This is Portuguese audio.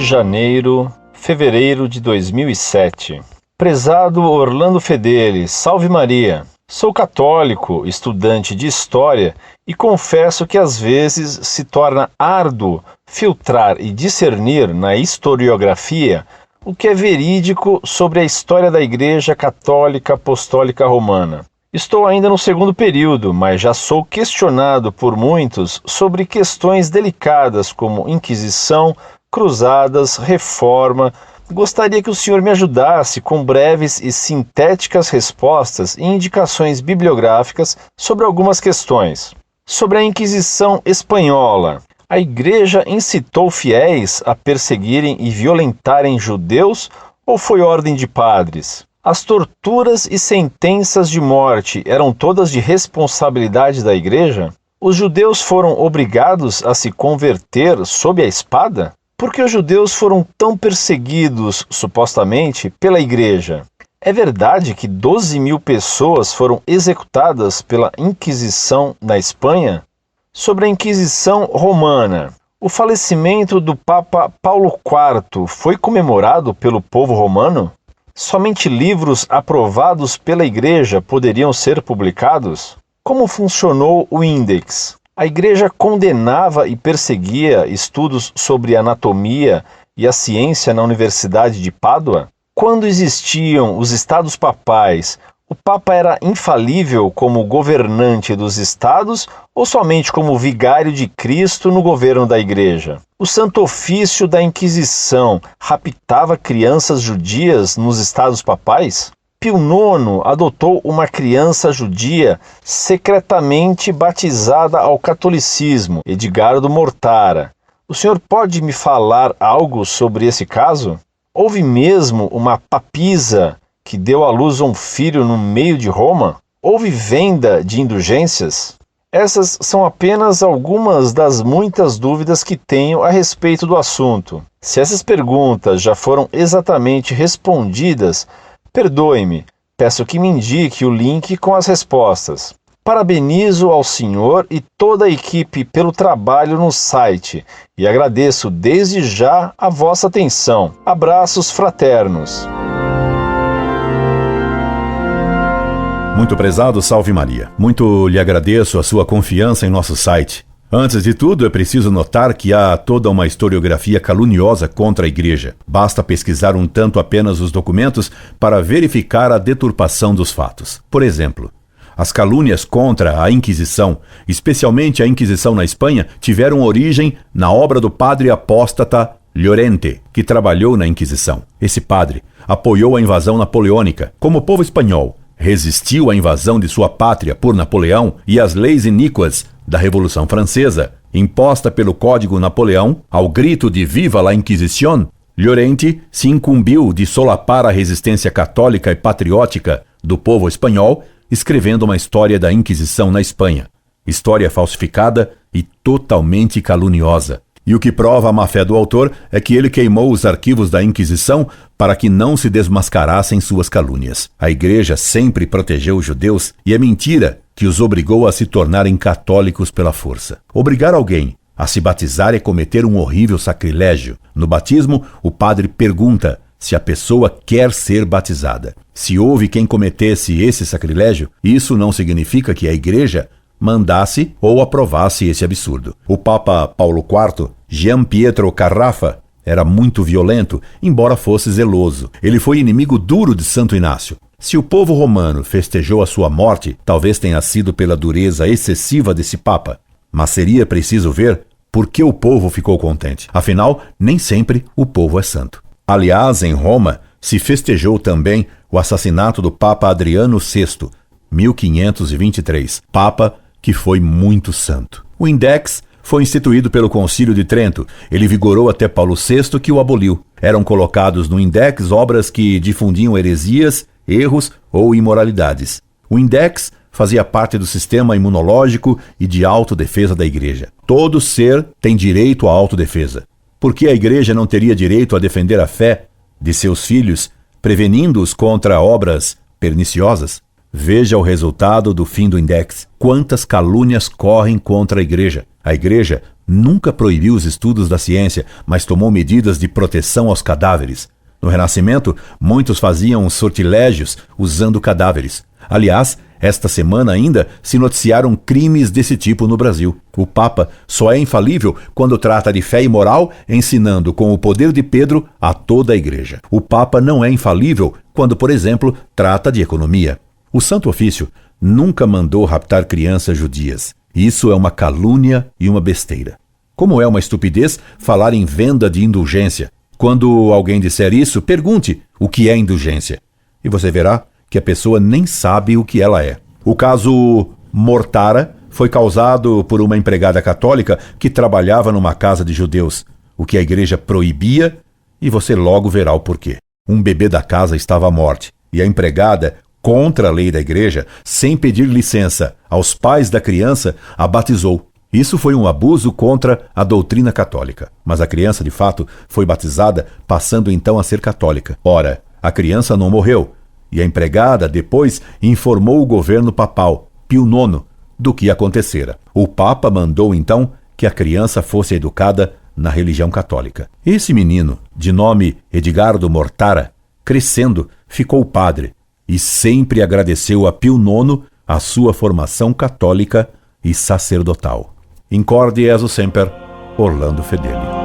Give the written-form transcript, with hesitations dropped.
Janeiro, fevereiro de 2007. Prezado Orlando Fedeli, salve Maria. Sou católico, estudante de História e confesso que às vezes se torna árduo filtrar e discernir na historiografia o que é verídico sobre a história da Igreja Católica Apostólica Romana. Estou ainda no segundo período, mas já sou questionado por muitos sobre questões delicadas como Inquisição, Cruzadas, Reforma. Gostaria que o senhor me ajudasse com breves e sintéticas respostas e indicações bibliográficas sobre algumas questões. Sobre a Inquisição Espanhola, a Igreja incitou fiéis a perseguirem e violentarem judeus ou foi ordem de padres? As torturas e sentenças de morte eram todas de responsabilidade da Igreja? Os judeus foram obrigados a se converter sob a espada? Por que os judeus foram tão perseguidos, supostamente, pela Igreja? É verdade que 12.000 pessoas foram executadas pela Inquisição na Espanha? Sobre a Inquisição Romana, o falecimento do Papa Paulo IV foi comemorado pelo povo romano? Somente livros aprovados pela Igreja poderiam ser publicados? Como funcionou o Index? A Igreja condenava e perseguia estudos sobre anatomia e a ciência na Universidade de Pádua? Quando existiam os estados papais, o Papa era infalível como governante dos estados ou somente como vigário de Cristo no governo da Igreja? O Santo Ofício da Inquisição raptava crianças judias nos estados papais? Pio IX adotou uma criança judia secretamente batizada ao catolicismo, Edgardo Mortara. O senhor pode me falar algo sobre esse caso? Houve mesmo uma papisa que deu à luz um filho no meio de Roma? Houve venda de indulgências? Essas são apenas algumas das muitas dúvidas que tenho a respeito do assunto. Se essas perguntas já foram exatamente respondidas, perdoe-me, peço que me indique o link com as respostas. Parabenizo ao senhor e toda a equipe pelo trabalho no site e agradeço desde já a vossa atenção. Abraços fraternos. Muito prezado, salve Maria. Muito lhe agradeço a sua confiança em nosso site. Antes de tudo, é preciso notar que há toda uma historiografia caluniosa contra a Igreja. Basta pesquisar um tanto apenas os documentos para verificar a deturpação dos fatos. Por exemplo, as calúnias contra a Inquisição, especialmente a Inquisição na Espanha, tiveram origem na obra do padre apóstata Llorente, que trabalhou na Inquisição. Esse padre apoiou a invasão napoleônica. Como o povo espanhol resistiu à invasão de sua pátria por Napoleão e às leis iníquas da Revolução Francesa, imposta pelo Código Napoleão, ao grito de Viva la Inquisición, Llorente se incumbiu de solapar a resistência católica e patriótica do povo espanhol, escrevendo uma história da Inquisição na Espanha. História falsificada e totalmente caluniosa. E o que prova a má-fé do autor é que ele queimou os arquivos da Inquisição para que não se desmascarassem suas calúnias. A Igreja sempre protegeu os judeus e é mentira que os obrigou a se tornarem católicos pela força. Obrigar alguém a se batizar é cometer um horrível sacrilégio. No batismo, o padre pergunta se a pessoa quer ser batizada. Se houve quem cometesse esse sacrilégio, isso não significa que a Igreja mandasse ou aprovasse esse absurdo. O Papa Paulo IV, Gian Pietro Carrafa, era muito violento, embora fosse zeloso. Ele foi inimigo duro de Santo Inácio. Se o povo romano festejou a sua morte, talvez tenha sido pela dureza excessiva desse Papa. Mas seria preciso ver por que o povo ficou contente. Afinal, nem sempre o povo é santo. Aliás, em Roma, se festejou também o assassinato do Papa Adriano VI, 1523, Papa que foi muito santo. O Index foi instituído pelo Concílio de Trento. Ele vigorou até Paulo VI, que o aboliu. Eram colocados no Index obras que difundiam heresias, erros ou imoralidades. O Index fazia parte do sistema imunológico e de autodefesa da Igreja. Todo ser tem direito à autodefesa. Por que a Igreja não teria direito a defender a fé de seus filhos, prevenindo-os contra obras perniciosas? Veja o resultado do fim do Index. Quantas calúnias correm contra a Igreja. A Igreja nunca proibiu os estudos da ciência, mas tomou medidas de proteção aos cadáveres. No Renascimento, muitos faziam sortilégios usando cadáveres. Aliás, esta semana ainda se noticiaram crimes desse tipo no Brasil. O Papa só é infalível quando trata de fé e moral, ensinando com o poder de Pedro a toda a Igreja. O Papa não é infalível quando, por exemplo, trata de economia. O Santo Ofício nunca mandou raptar crianças judias. Isso é uma calúnia e uma besteira. Como é uma estupidez falar em venda de indulgência. Quando alguém disser isso, pergunte o que é indulgência. E você verá que a pessoa nem sabe o que ela é. O caso Mortara foi causado por uma empregada católica que trabalhava numa casa de judeus, o que a igreja proibia, e você logo verá o porquê. Um bebê da casa estava à morte, e a empregada, contra a lei da igreja, sem pedir licença aos pais da criança, a batizou. Isso foi um abuso contra a doutrina católica. Mas a criança, de fato, foi batizada, passando então a ser católica. Ora, a criança não morreu, e a empregada depois informou o governo papal, Pio IX, do que acontecera. O Papa mandou então que a criança fosse educada na religião católica. Esse menino, de nome Edgardo Mortara, crescendo, ficou padre e sempre agradeceu a Pio IX a sua formação católica e sacerdotal. Incorde Jesus Semper, Orlando Fedeli.